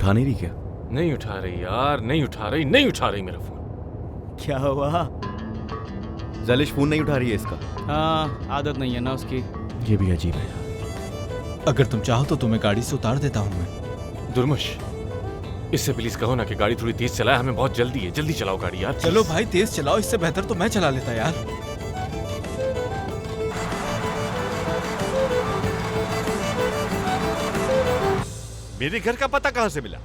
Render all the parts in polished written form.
उठा नहीं रही क्या? नहीं उठा रही यार, नहीं उठा रही मेरा फोन। क्या हुआ? जलिश फोन नहीं उठा रही है इसका? हाँ, आदत नहीं है ना उसकी। ये भी अजीब है। अगर तुम चाहो तो तुम्हें गाड़ी से उतार देता हूँ मैं। दुर्मुश, इससे प्लीज कहो ना कि गाड़ी थोड़ी तेज चलाए, हमें बहुत जल्दी है, जल्दी चलाओ गाड़ी यार। चलो भाई तेज चलाओ, इससे बेहतर तो मैं चला लेता यार। मेरे घर का पता कहाँ से मिला?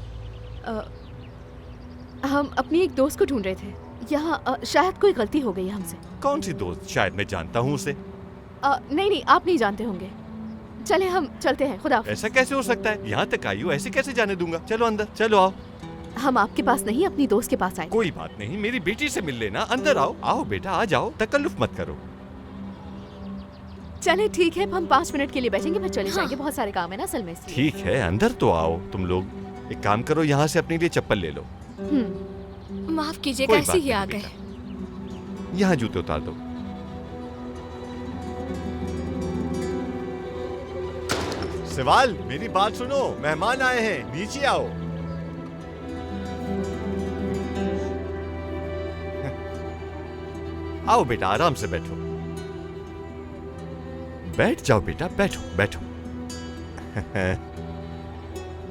हम अपनी एक दोस्त को ढूंढ रहे थे यहाँ। शायद कोई गलती हो गई है हमसे। कौन सी दोस्त? शायद मैं जानता हूँ उसे। नहीं, आप नहीं जानते होंगे। चले हम चलते हैं। खुदा हाफिज़। ऐसा कैसे हो सकता है? यहाँ तक आई हो, ऐसे कैसे जाने दूंगा? चलो अंदर, चलो आओ। हम आपके पास नहीं, अपनी दोस्त के पास आए। कोई बात नहीं, मेरी बेटी से मिल लेना। अंदर आओ, आओ बेटा आ जाओ, तकल्लुफ मत करो। चले ठीक है, हम 5 मिनट के लिए बैठेंगे, फिर चले जाएंगे। बहुत सारे काम है ना असल में, इसलिए। ठीक है, अंदर तो आओ तुम लोग। एक काम करो, यहाँ से अपने लिए चप्पल ले लो। माफ कीजिए, कोई कैसे बात ही आ नहीं गए? यहाँ जूते उतार दो। सवाल, मेरी बात सुनो, मेहमान आए हैं, नीचे आओ। आओ बेटा, आराम से बैठो। बैठ जाओ बेटा, बैठो बैठो।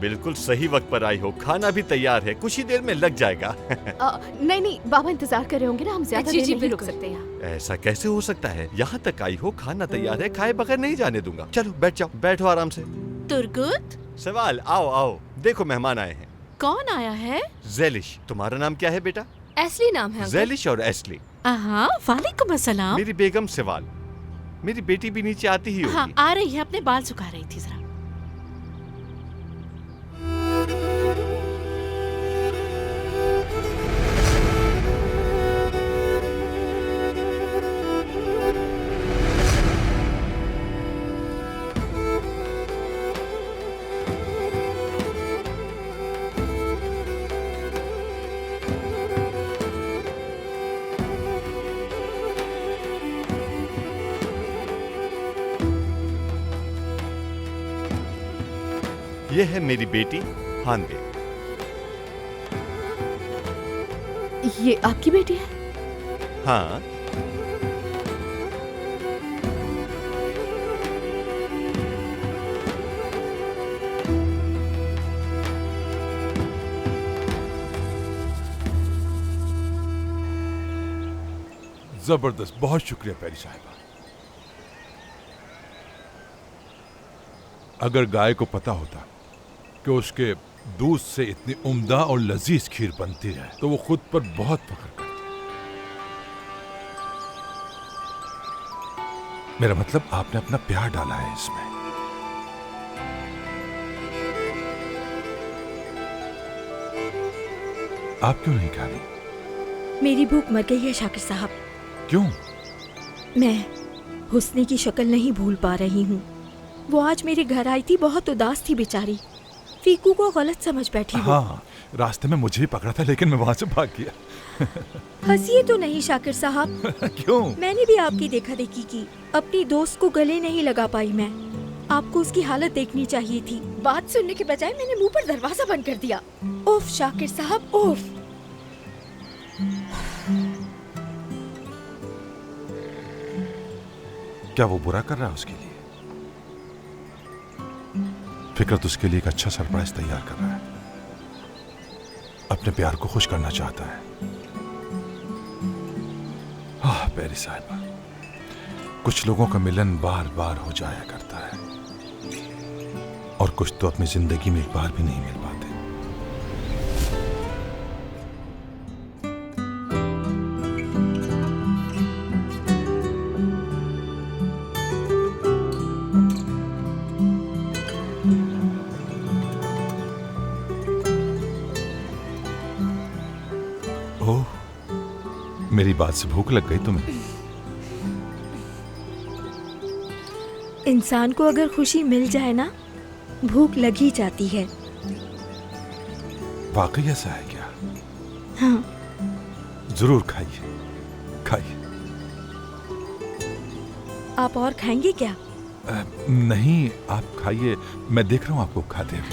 बिल्कुल सही वक्त पर आई हो, खाना भी तैयार है, कुछ ही देर में लग जाएगा। नहीं, बाबा इंतजार कर रहे होंगे ना, हम ज्यादा देर नहीं रुक सकते यहाँ। ऐसा कैसे हो सकता है? यहाँ तक आई हो, खाना तैयार है, खाए बगैर नहीं जाने दूंगा। चलो बैठ जाओ, बैठो आराम से। तुर्गुत, सवाल, आओ आओ, देखो मेहमान आए हैं। कौन आया है? ज़ेलिश। तुम्हारा नाम क्या है बेटा? एस्ली नाम है। ज़ेलिश और एस्ली। हाँ, वालेकुम अस्सलाम। मेरी बेगम सवाल। मेरी बेटी भी नीचे आती ही होगी। हाँ, आ रही है, अपने बाल सुखा रही थी जरा। ये है मेरी बेटी हांदे। ये आपकी बेटी है? हाँ। जबरदस्त, बहुत शुक्रिया प्यारी साहिबा। अगर गाय को पता होता कि उसके दूध से इतनी उम्दा और लजीज खीर बनती है तो वो खुद पर बहुत फख्र करती। मेरा मतलब आपने अपना प्यार डाला है इसमें। आप क्यों नहीं खा रही? मेरी भूख मर गई है शाकिर साहब। क्यों? मैं हुस्ने की शक्ल नहीं भूल पा रही हूँ। वो आज मेरे घर आई थी, बहुत उदास थी बेचारी। फीकू को गलत समझ बैठी वो। हाँ, रास्ते में मुझे भी पकड़ा था लेकिन मैं वहां से भाग गया। हंसिए तो नहीं शाकिर साहब। क्यों? मैंने भी आपकी देखा देखी की, अपनी दोस्त को गले नहीं लगा पाई मैं। आपको उसकी हालत देखनी चाहिए थी। बात सुनने के बजाय मैंने मुंह पर दरवाजा बंद कर दिया। उफ शाकिर साहब, उफ। क्या वो बुरा कर रहा है उसके लिए? फिक्रत उसके लिए एक अच्छा सरप्राइज तैयार कर रहा है। अपने प्यार को खुश करना चाहता है। प्यारी साहिबा, कुछ लोगों का मिलन बार बार हो जाया करता है और कुछ तो अपनी जिंदगी में एक बार भी नहीं मिल पाते। मेरी बात से भूख लग गई तुम्हें? इंसान को अगर खुशी मिल जाए ना, भूख लग ही जाती है। वाकई ऐसा है क्या? हाँ। जरूर खाइए, खाइए। आप और खाएंगे क्या? नहीं, आप खाइए, मैं देख रहा हूँ आपको खाते हुए।